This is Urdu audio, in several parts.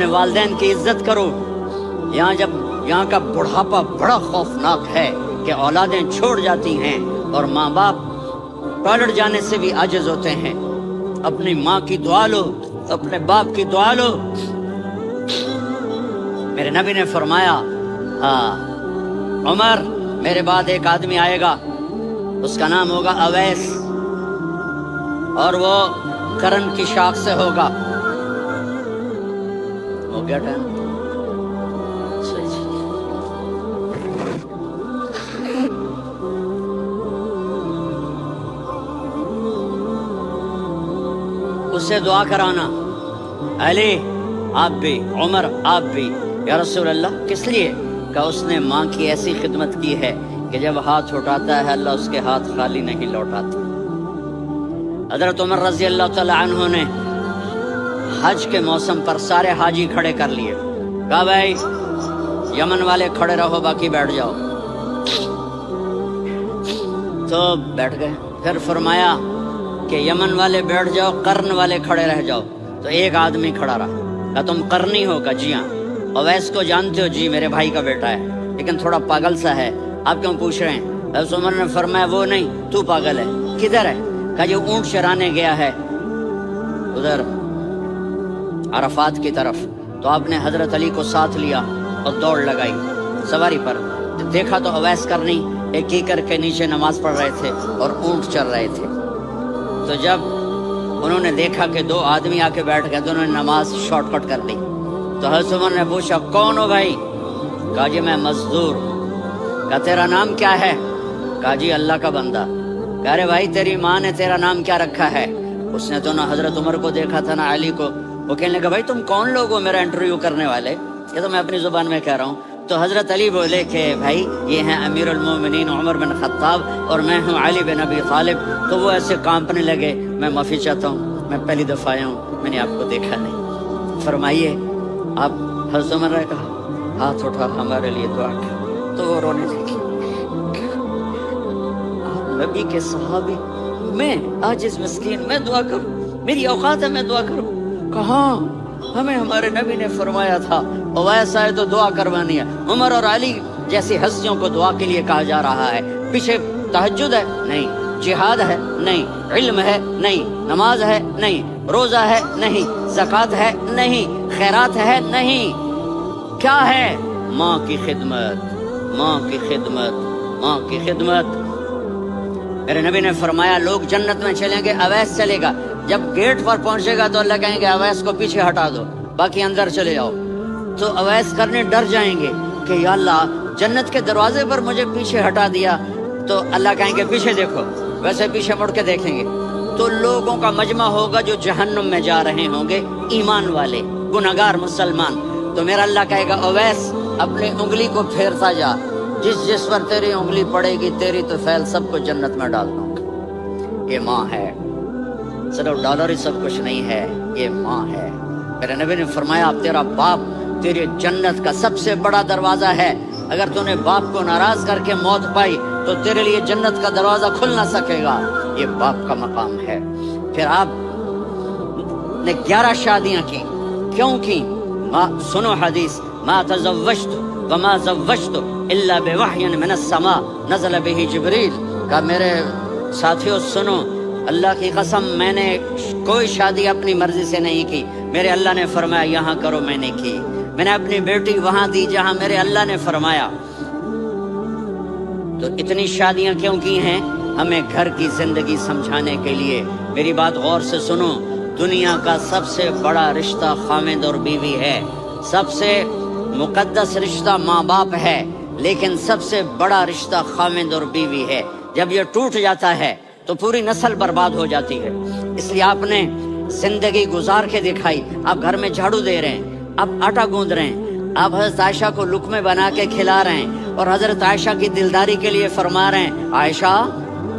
اپنے والدین کی عزت کرو۔ یہاں کا بڑھاپا بڑا خوفناک ہے کہ اولادیں چھوڑ جاتی ہیں اور ماں باپ پلٹ جانے سے بھی عاجز ہوتے ہیں۔ اپنی ماں کی دعا لو، اپنے باپ کی دعا لو۔ میرے نبی نے فرمایا عمر میرے بعد ایک آدمی آئے گا، اس کا نام ہوگا اویس، اور وہ کرن کی شاخ سے ہوگا۔ ہو گیا ٹائم؟ اس سے دعا کرانا، علی آپ بھی، عمر آپ بھی۔ یا رسول اللہ کس لیے؟ کہ اس نے ماں کی ایسی خدمت کی ہے کہ جب ہاتھ اٹھاتا ہے اللہ اس کے ہاتھ خالی نہیں لوٹاتا۔ حضرت عمر رضی اللہ تعالی عنہ نے حج کے موسم پر سارے حاجی کھڑے کر لیے، کہا بھائی یمن والے کھڑے رہو، باقی بیٹھ جاؤ۔ تو بیٹھ گئے۔ پھر فرمایا کہ یمن والے بیٹھ جاؤ، قرن والے کھڑے رہ جاؤ۔ تو ایک آدمی کھڑا رہا، کہا تم قرنی ہو؟ کہا جی ہاں۔ اویس کو جانتے ہو؟ جی میرے بھائی کا بیٹا ہے، لیکن تھوڑا پاگل سا ہے، آپ کیوں پوچھ رہے ہیں؟ حضرت عمر نے فرمایا وہ نہیں، تو پاگل ہے۔ کدھر ہے؟ کہا یہ اونٹ چرانے گیا ہے ادھر عرفات کی طرف۔ تو آپ نے حضرت علی کو ساتھ لیا اور دوڑ لگائی سواری پر۔ دیکھا تو اویس کرنی ایک کیکر کے نیچے نماز پڑھ رہے تھے اور اونٹ چر رہے تھے۔ تو جب انہوں نے دیکھا کہ دو آدمی آ کے بیٹھ گئے تو انہوں نے نماز شارٹ کٹ کر دی۔ تو حضرت عمر نے پوچھا کون ہو بھائی؟ کہا جی میں مزدور۔ کہا تیرا نام کیا ہے؟ کہا جی اللہ کا بندہ۔ کہا رے بھائی تیری ماں نے تیرا نام کیا رکھا ہے؟ اس نے تو نہ حضرت عمر کو دیکھا تھا نہ علی کو۔ وہ کہنے لگا بھائی تم کون لوگ ہو میرا انٹرویو کرنے والے؟ یہ تو میں اپنی زبان میں کہہ رہا ہوں۔ تو حضرت علی بولے کہ بھائی یہ ہیں امیر المومنین عمر بن خطاب اور میں ہوں علی بن ابی طالب۔ تو وہ ایسے کانپنے لگے، میں معافی چاہتا ہوں، میں پہلی دفعہ آیا ہوں، میں نے آپ کو دیکھا نہیں، فرمائیے آپ۔ حضرت عمر نے کہا ہاتھ اٹھا ہمارے لیے دعا کر۔ تو وہ رونے لگی۔ نبی کے صحابی، میں عاجز مسکین، میں دعا کروں؟ میری اوقات ہے میں دعا کروں؟ کہاں؟ ہمیں ہمارے نبی نے فرمایا تھا اویس آئے تو دعا کروانی ہے۔ عمر اور علی جیسی ہستیوں کو دعا کے لیے کہا جا رہا ہے۔ پیچھے تہجد ہے؟ نہیں۔ جہاد ہے؟ نہیں۔ علم ہے؟ نہیں۔ نماز ہے؟ نہیں۔ روزہ ہے؟ نہیں۔ زکوٰۃ ہے؟ نہیں۔ خیرات ہے؟ نہیں۔ کیا ہے؟ ماں کی خدمت، ماں کی خدمت، ماں کی خدمت۔ میرے نبی نے فرمایا لوگ جنت میں چلیں گے، اویس چلے گا۔ جب گیٹ پر پہنچے گا تو اللہ کہیں گے اویس کو پیچھے ہٹا دو، باقی اندر چلے جاؤ۔ تو اویس کرنے ڈر جائیں گے کہ یا اللہ جنت کے دروازے پر مجھے پیچھے ہٹا دیا۔ تو اللہ کہیں گے پیچھے دیکھو، ویسے پیچھے مڑ کے دیکھیں گے تو لوگوں کا مجمع ہوگا جو جہنم میں جا رہے ہوں گے، ایمان والے، گنہگار مسلمان۔ تو میرا اللہ کہے گا اویس اپنی انگلی کو پھیرتا جا، جس پر تیری انگلی پڑے گی تیری تو فیل سب کو جنت میں ڈال دوں گا۔ یہ ماں ہے، صرف ڈالر ہی سب کچھ نہیں ہے، یہ ماں ہے۔ میرے نبی نے فرمایا اب تیرا باپ تیرے جنت کا سب سے بڑا دروازہ ہے۔ اگر تو نے باپ کو ناراض کر کے موت پائی تو تیرے لیے جنت کا دروازہ کھل نہ سکے گا۔ یہ باپ کا مقام ہے۔ پھر آپ نے 11 شادیاں کی، کیوں کی؟ سنو حدیث، ما تزوجت وما زوجت الا بوحی من السماء نزل به جبریل۔ کہا میرے ساتھیوں سنو، اللہ کی قسم میں نے کوئی شادی اپنی مرضی سے نہیں کی، میرے اللہ نے فرمایا یہاں کرو، میں نے کی۔ میں نے اپنی بیٹی وہاں دی جہاں میرے اللہ نے فرمایا۔ تو اتنی شادیاں کیوں کی ہیں؟ ہمیں گھر کی زندگی سمجھانے کے لیے۔ میری بات غور سے سنو، دنیا کا سب سے بڑا رشتہ خاوند اور بیوی ہے، سب سے مقدس رشتہ ماں باپ ہے، لیکن سب سے بڑا رشتہ خاوند اور بیوی ہے۔ جب یہ ٹوٹ جاتا ہے تو پوری نسل برباد ہو جاتی ہے۔ اس لیے آپ نے زندگی گزار کے دکھائی۔ آپ گھر میں جھاڑو دے رہے ہیں، آپ آٹا گوندھ رہے ہیں، آپ حضرت عائشہ کو لقمے بنا کے کھلا رہے ہیں اور حضرت عائشہ کی دلداری کے لیے فرما رہے ہیں عائشہ،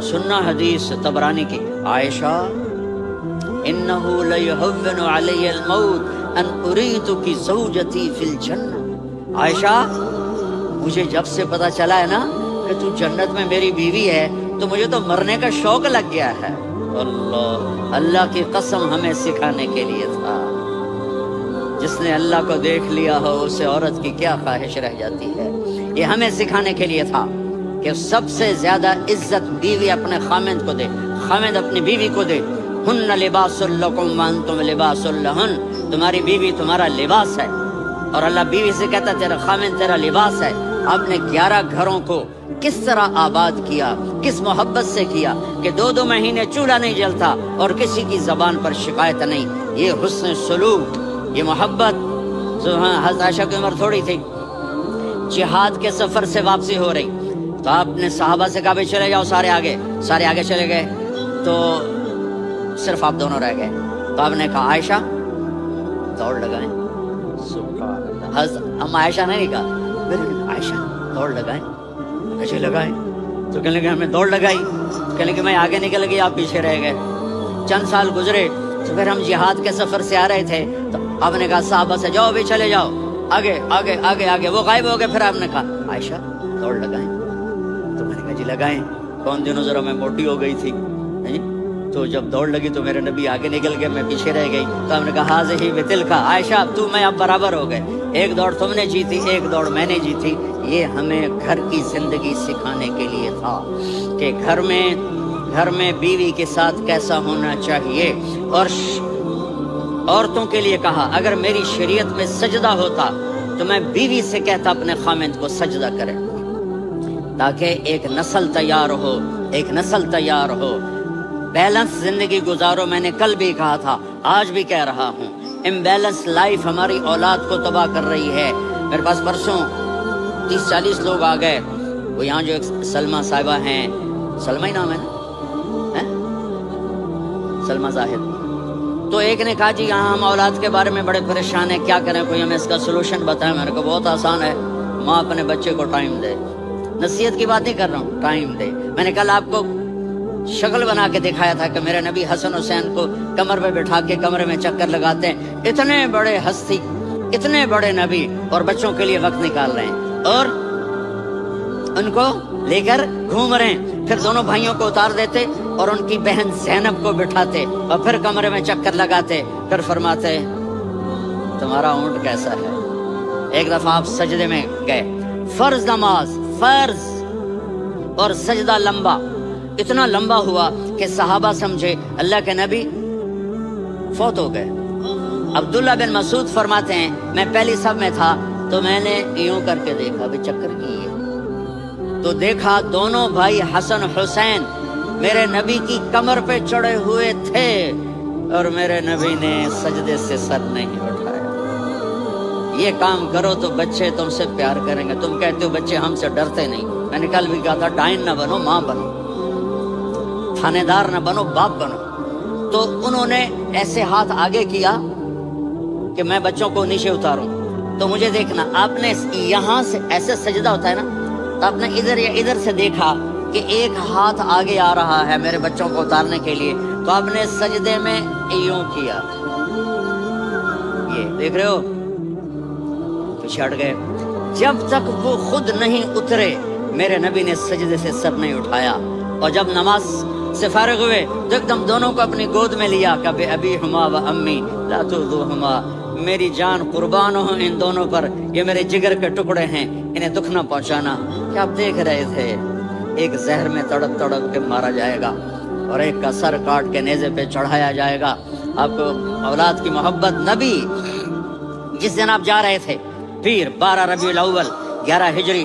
سننا حدیث طبرانی کی، عائشہ انہو لیہون علی الموت ان اریدک زوجتی فی الجنہ۔ عائشہ مجھے جب سے پتا چلا ہے نا کہ تو جنت میں میری بیوی ہے تو مجھے تو مرنے کا شوق لگ گیا ہے۔ اللہ کی قسم ہمیں سکھانے کے لیے تھا۔ جس نے اللہ کو دیکھ لیا ہو اسے عورت کی کیا خواہش رہ جاتی ہے۔ یہ ہمیں سکھانے کے لیے تھا کہ سب سے زیادہ عزت بیوی اپنے خامند کو دے، خامند اپنی بیوی کو دے۔ ہن لباس لکم وانتم لباس لہن، تمہاری بیوی تمہارا لباس ہے، اور اللہ بیوی سے کہتا تیرا خامند تیرا لباس ہے۔ آپ نے 11 گھروں کو کس طرح آباد کیا، کس محبت سے کیا کہ 2 مہینے چولہا نہیں جلتا اور کسی کی زبان پر شکایت نہیں۔ یہ حسن سلوک، یہ محبت۔ حضرت عائشہ کی عمر تھوڑی تھی، جہاد کے سفر سے واپسی ہو رہی، تو آپ نے صحابہ سے کہا بھی چلے جاؤ، سارے آگے چلے گئے، تو صرف آپ دونوں رہ گئے۔ تو آپ نے کہا عائشہ دوڑ لگائیں۔ سبحان اللہ۔ حضرت ہم عائشہ نے نہیں کہا، عائشہ دوڑ لگائیں، ایسے لگائیں۔ تو کہنے لگے ہمیں دوڑ لگائی، کہنے لگے میں آگے نکل گئی، آپ پیچھے رہ گئے۔ چند سال گزرے تو پھر ہم جہاد کے سفر سے آ رہے تھے، تو آپ نے کہا صحابہ سے جاؤ بھی چلے جاؤ، آگے آگے آگے آگے، وہ غائب ہو گئے۔ پھر آپ نے کہا عائشہ دوڑ لگائیں، تو میں نے کہا جی لگائیں۔ کون دنوں ذرا میں موٹی ہو گئی تھی، تو جب دوڑ لگی تو میرے نبی آگے نکل گئے، میں پیچھے رہ گئی۔ تو ہم نے کہا حاضہ بتلک، عائشہ تو میں اب برابر ہو گئے، ایک دوڑ تم نے جیتی، ایک دوڑ میں نے جیتی۔ یہ ہمیں گھر کی زندگی سکھانے کے لیے تھا کہ گھر میں بیوی کے ساتھ کیسا ہونا چاہیے۔ اور عورتوں کے لیے کہا اگر میری شریعت میں سجدہ ہوتا تو میں بیوی سے کہتا اپنے خامند کو سجدہ کرے، تاکہ ایک نسل تیار ہو، بیلنس زندگی گزارو۔ میں نے کل بھی کہا تھا، آج بھی کہہ رہا ہوں، امبیلنس لائف ہماری اولاد کو تباہ کر رہی ہے۔ میرے پاس پرسوں 30-40 لوگ آ گئے، وہ یہاں جو ایک سلمہ صاحبہ ہیں، سلمہ ہی نام ہے نا، سلمہ زاہد، تو ایک نے کہا جی یہاں ہم اولاد کے بارے میں بڑے پریشان ہیں، کیا کریں، کوئی ہمیں اس کا سلوشن بتائیں۔ میں نے کہا بہت آسان ہے، ماں اپنے بچے کو ٹائم دے، نصیحت کی بات نہیں کر رہا ہوں، ٹائم دے۔ میں نے کل آپ کو شکل بنا کے دکھایا تھا کہ میرے نبی حسن حسین کو کمر پہ بٹھا کے کمرے میں چکر لگاتے ہیں۔ اتنے بڑے ہستی، اتنے بڑے نبی، اور بچوں کے لیے وقت نکال رہے ہیں اور ان کو لے کر گھوم رہے ہیں۔ پھر دونوں بھائیوں کو اتار دیتے اور ان کی بہن زینب کو بٹھاتے اور پھر کمرے میں چکر لگاتے، پھر فرماتے تمہارا اونٹ کیسا ہے۔ ایک دفعہ آپ سجدے میں گئے، فرض نماز، فرض، اور سجدہ لمبا، اتنا لمبا ہوا کہ صحابہ سمجھے اللہ کے نبی فوت ہو گئے۔ عبداللہ بن مسعود فرماتے ہیں میں پہلی صف میں تھا تو میں نے یوں کر کے دیکھا، بھی چکر کی ہے، تو دیکھا دونوں بھائی حسن حسین میرے نبی کی کمر پہ چڑھے ہوئے تھے اور میرے نبی نے سجدے سے سر نہیں اٹھایا۔ یہ کام کرو تو بچے تم سے پیار کریں گے۔ تم کہتے ہو بچے ہم سے ڈرتے نہیں، میں نے کل بھی کہا تھا ڈائن نہ بنو، ماں بنو، تھانے دار نہ بنو، باپ بنو۔ تو انہوں نے ایسے ہاتھ آگے کیا کہ میں بچوں کو نیچے اتاروں، تو مجھے دیکھنا، آپ نے یہاں سے ایسے سجدہ ہوتا ہے نا، تو آپ نے ادھر یا ادھر سے دیکھا کہ ایک ہاتھ آگے آ رہا ہے میرے بچوں کو اتارنے کے لیے، تو آپ نے سجدے میں یوں کیا، یہ دیکھ رہے ہو، پیچھے ہٹ گئے۔ جب تک وہ خود نہیں اترے میرے نبی نے سجدے سے سر نہیں اٹھایا۔ اور جب نماز سے فارغ ہوئے تو ایک دم دونوں کو اپنی گود میں لیا، کبھی ابی ہما و امی لا تؤذوہما، میری جان قربان ہو ان دونوں پر، یہ میرے جگر کے ٹکڑے ہیں، انہیں دکھ نہ پہنچانا۔ کیا آپ دیکھ رہے تھے ایک زہر میں تڑپ تڑپ کے مارا جائے گا اور ایک کا سر کاٹ کے نیزے پہ چڑھایا جائے گا۔ آپ کو اولاد کی محبت، نبی جس دن آپ جا رہے تھے پیر 12 ربیع الاول 11 ہجری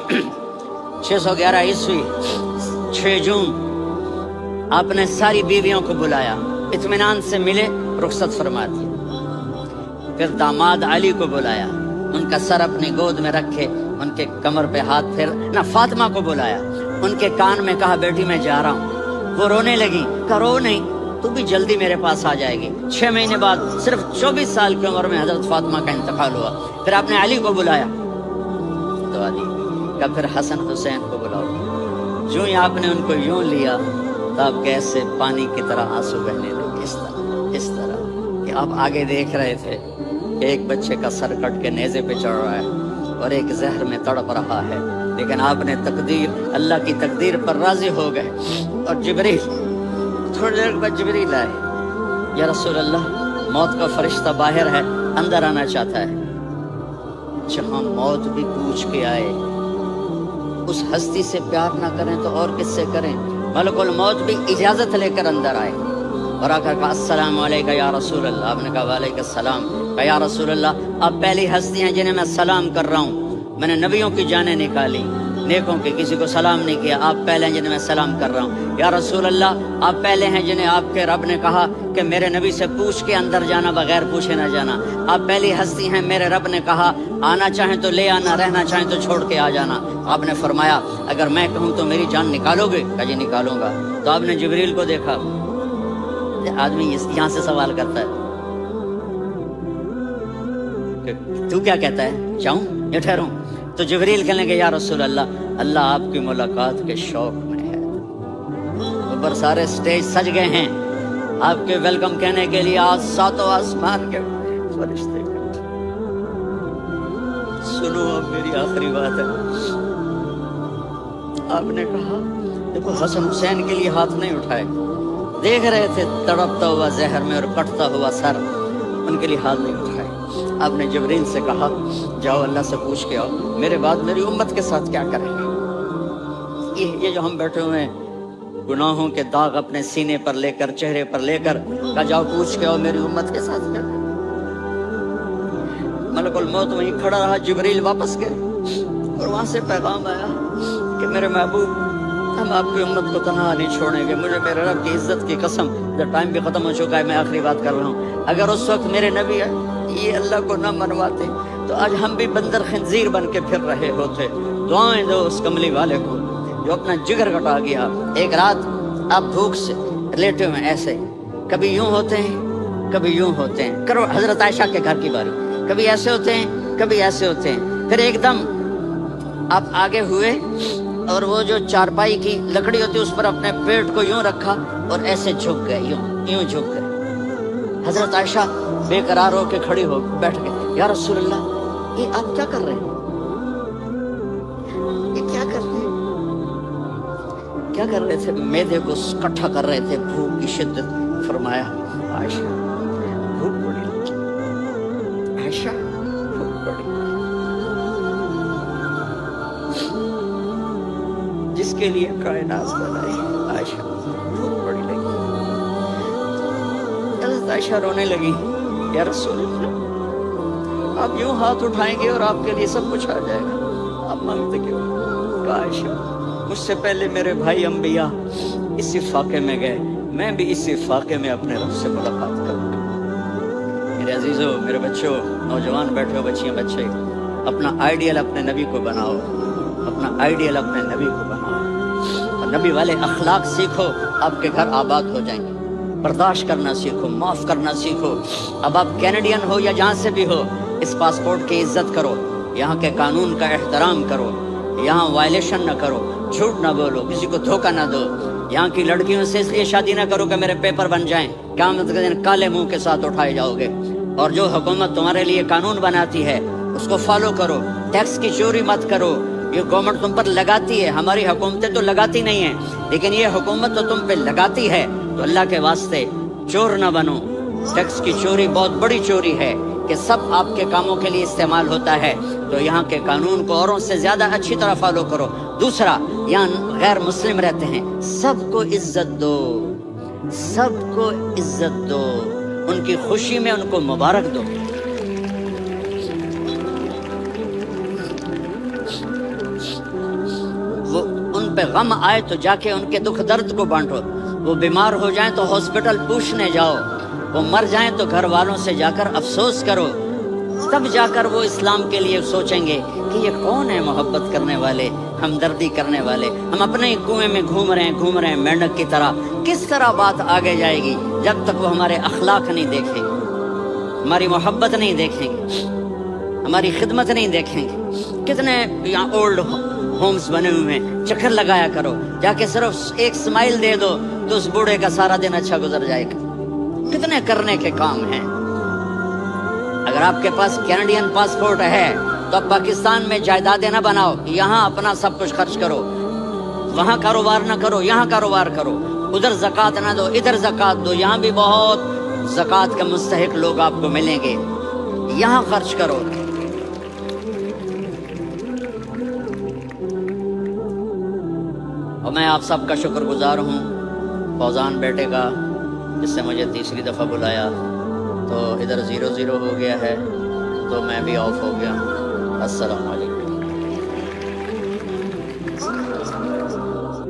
611 عیسوی 6 جون، آپ نے ساری بیویوں کو بلایا، اطمینان سے ملے، رخصت فرما دی۔ پھر داماد علی کو بلایا، ان کا سر اپنی گود میں رکھے، ان کے کمر پہ ہاتھ پھیر نہ، فاطمہ کو بلایا، ان کے کان میں کہا بیٹی میں جا رہا ہوں۔ وہ رونے لگی، کہا رو نہیں، تو بھی جلدی میرے پاس آ جائے گی۔ 6 مہینے بعد صرف 24 سال کی عمر میں حضرت فاطمہ کا انتقال ہوا۔ پھر آپ نے علی کو بلایا، دعا دی، کہا پھر حسن حسین کو بلاؤ۔ جو ہی آپ نے ان کو یوں لیا تو آپ کیسے پانی کی طرح آنسو بہنے لگے، اس طرح کہ آپ آگے دیکھ رہے تھے کہ ایک بچے کا سر کٹ کے نیزے پہ چڑھ رہا ہے اور ایک زہر میں تڑپ رہا ہے، لیکن آپ نے تقدیر، اللہ کی تقدیر پر راضی ہو گئے۔ اور جبریل تھوڑی دیر بعد جبریل آئے، یا رسول اللہ موت کا فرشتہ باہر ہے، اندر آنا چاہتا ہے، جہاں موت بھی پوچھ کے آئے، اس ہستی سے پیار نہ کریں تو اور کس سے کریں؟ ملک الموت بھی اجازت لے کر اندر آئے اور آ کر کہا السلام علیکم یا رسول اللہ. آپ نے کہا وعلیکم السلام. کہا یا رسول اللہ آپ پہلی ہستی ہیں جنہیں میں سلام کر رہا ہوں، میں نے نبیوں کی جانیں نکالی، نیکوں کے کسی کو سلام نہیں کیا، آپ پہلے ہیں جنہیں میں سلام کر رہا ہوں. یا رسول اللہ آپ پہلے ہیں جنہیں آپ کے رب نے کہا کہ میرے نبی سے پوچھ کے اندر جانا، بغیر پوچھے نہ جانا. آپ پہلی ہستی ہیں، میرے رب نے کہا آنا چاہیں تو لے آنا، رہنا چاہیں تو چھوڑ کے آ جانا. آپ نے فرمایا اگر میں کہوں تو میری جان نکالو گے؟ کہا جی نکالوں گا. تو آپ نے جبریل کو دیکھا، آدمی یہاں سے سوال کرتا ہے کہ تو کیا کہتا ہے، جاؤں یا ٹھہروں؟ تو جبریل کہنے لگے یا رسول اللہ، اللہ آپ کی ملاقات کے شوق میں ہے. اوپر سارے سٹیج سج گئے ہیں آپ کے ویلکم کہنے کے لیے، آج ساتوں آسمان کے فرشتے. سنو اب میری آخری بات ہے. آپ نے کہا دیکھو حسن حسین کے لیے ہاتھ نہیں اٹھائے، دیکھ رہے تھے تڑپتا ہوا زہر میں اور کٹتا ہوا سر، ان کے لیے ہاتھ نہیں اٹھائے. آپ نے جبریل سے کہا جاؤ اللہ سے پوچھ کے آؤ میرے بعد میری امت کے ساتھ کیا کریں گے. یہ جو ہم بیٹھے ہوئے ہیں گناہوں کے داغ اپنے سینے پر لے کر، چہرے پر لے کر، کہا جاؤ پوچھ کے آؤ میری امت کے ساتھ کیا کریں. ملک الموت وہیں کھڑا رہا، جبریل واپس گئے اور وہاں سے پیغام آیا کہ میرے محبوب ہم آپ کی امت کو تنہا نہیں چھوڑیں گے. مجھے میرے رب کی عزت کی قسم، جب ٹائم بھی ختم ہو چکا ہے میں آخری بات کر رہا ہوں، اگر اس وقت میرے نبی یہ اللہ کو نہ منواتے تو آج ہم بھی بندر خنزیر بن کے پھر رہے ہوتے. دعائیں دو اس کملی والے کو جو اپنا جگر کٹا گیا. ایک رات آپ بھوک سے لیٹے ہوئے ایسے، کبھی یوں ہوتے ہیں کبھی یوں ہوتے ہیں. کرو حضرت عائشہ کے گھر کی باری، کبھی ایسے ہوتے ہیں کبھی ایسے ہوتے ہیں. پھر ایک دم آپ آگے ہوئے اور وہ جو چارپائی کی لکڑی ہوتی اس پر اپنے پیٹ کو یوں رکھا اور ایسے جھک گئے، یوں جھک گئے. حضرت عائشہ بے قرار ہو کے کھڑی ہو بیٹھ گئے. یا رسول اللہ یہ آپ کیا کر رہے ہیں، یہ کیا کر رہے ہیں؟ کیا کر رہے تھے؟ معدے کو اکٹھا کر رہے تھے، بھوک کی شدت. فرمایا عائشہ بھوک بڑی لگی، عائشہ بھوک بڑی، جس کے لیے کائنات بنائی عائشہ بھوک بڑی لگی. حضرت عائشہ رونے لگی. یا رسول اللہ آپ یوں ہاتھ اٹھائیں گے اور آپ کے لیے سب کچھ آ جائے گا، آپ مانگتے کیوں؟ کہا عائشہ مجھ سے پہلے میرے بھائی انبیاء اسی فاقے میں گئے، میں بھی اسی فاقے میں اپنے رب سے ملاقات کروں گا. میرے عزیزوں، میرے بچوں، نوجوان بیٹھے ہو، بچیاں بچے، اپنا آئیڈیل اپنے نبی کو بناؤ، اپنا آئیڈیل اپنے نبی کو بناؤ اور نبی والے اخلاق سیکھو، آپ کے گھر آباد ہو جائیں گے. برداشت کرنا سیکھو، معاف کرنا سیکھو. اب آپ کینیڈین ہو یا جہاں سے بھی ہو، اس پاسپورٹ کی عزت کرو، یہاں کے قانون کا احترام کرو، یہاں وائلیشن نہ کرو، جھوٹ نہ بولو، کسی کو دھوکہ نہ دو. یہاں کی لڑکیوں سے اس لیے شادی نہ کرو کہ میرے پیپر بن جائیں، قیامت کے دن کالے منہ کے ساتھ اٹھائے جاؤ گے. اور جو حکومت تمہارے لیے قانون بناتی ہے اس کو فالو کرو. ٹیکس کی چوری مت کرو، یہ گورنمنٹ تم پر لگاتی ہے، ہماری حکومتیں تو لگاتی نہیں ہیں لیکن یہ حکومت تو تم پہ لگاتی ہے. تو اللہ کے واسطے چور نہ بنو. ٹیکس کی چوری بہت بڑی چوری ہے کہ سب آپ کے کاموں کے لیے استعمال ہوتا ہے. تو یہاں کے قانون کو اوروں سے زیادہ اچھی طرح فالو کرو. دوسرا، یہاں غیر مسلم رہتے ہیں، سب کو عزت دو، سب کو عزت دو، ان کی خوشی میں ان کو مبارک دو. وہ ان پہ غم آئے تو جا کے ان کے دکھ درد کو بانٹو. وہ بیمار ہو جائیں تو ہاسپٹل پوچھنے جاؤ، وہ مر جائیں تو گھر والوں سے جا کر افسوس کرو. تب جا کر وہ اسلام کے لیے سوچیں گے کہ یہ کون ہے محبت کرنے والے، ہمدردی کرنے والے. ہم اپنے ہی کنویں میں گھوم رہے ہیں مینڈک کی طرح. کس طرح بات آگے جائے گی جب تک وہ ہمارے اخلاق نہیں دیکھیں گے، ہماری محبت نہیں دیکھیں گے، ہماری خدمت نہیں دیکھیں گے. کتنے یہاں اولڈ ہومز بنے ہوئے ہیں، چکر لگایا کرو، جا کے صرف ایک سمائل دے دو تو اس بوڑھے کا سارا دن اچھا گزر جائے گا. کتنے کرنے کے کام ہیں. اگر آپ کے پاس کینیڈین پاسپورٹ ہے تو اب پاکستان میں جائیدادیں نہ بناؤ، یہاں اپنا سب کچھ خرچ کرو. وہاں کاروبار نہ کرو، یہاں کاروبار کرو. ادھر زکوٰۃ نہ دو، ادھر زکوٰۃ دو. یہاں بھی بہت زکوٰۃ کے مستحق لوگ آپ کو ملیں گے. یہاں خرچ کرو. اور میں آپ سب کا شکر گزار ہوں فوزان بیٹے کا، جس سے مجھے تیسری دفعہ بلایا. تو ادھر 0-0 ہو گیا ہے تو میں بھی آف ہو گیا ہوں. السلام علیکم.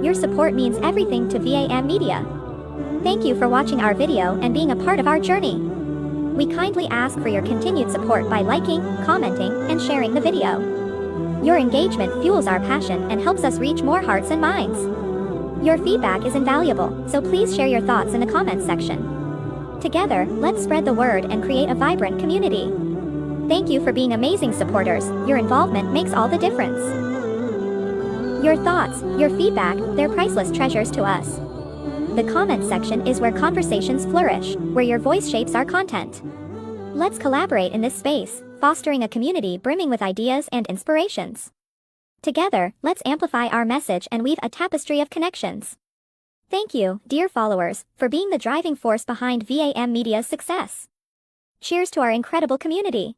Your support means everything to VAM Media. Thank you for watching our video and being a part of our journey. We kindly ask for your continued support by liking, commenting, and sharing the video. Your engagement fuels our passion and helps us reach more hearts and minds. Your feedback is invaluable, so please share your thoughts in the comments section. Together, let's spread the word and create a vibrant community. Thank you for being amazing supporters. Your involvement makes all the difference. Your thoughts, your feedback, they're priceless treasures to us. The comments section is where conversations flourish, where your voice shapes our content. Let's collaborate in this space, fostering a community brimming with ideas and inspirations. Together, let's amplify our message and weave a tapestry of connections. Thank you, dear followers, for being the driving force behind VAM Media's success. Cheers to our incredible community.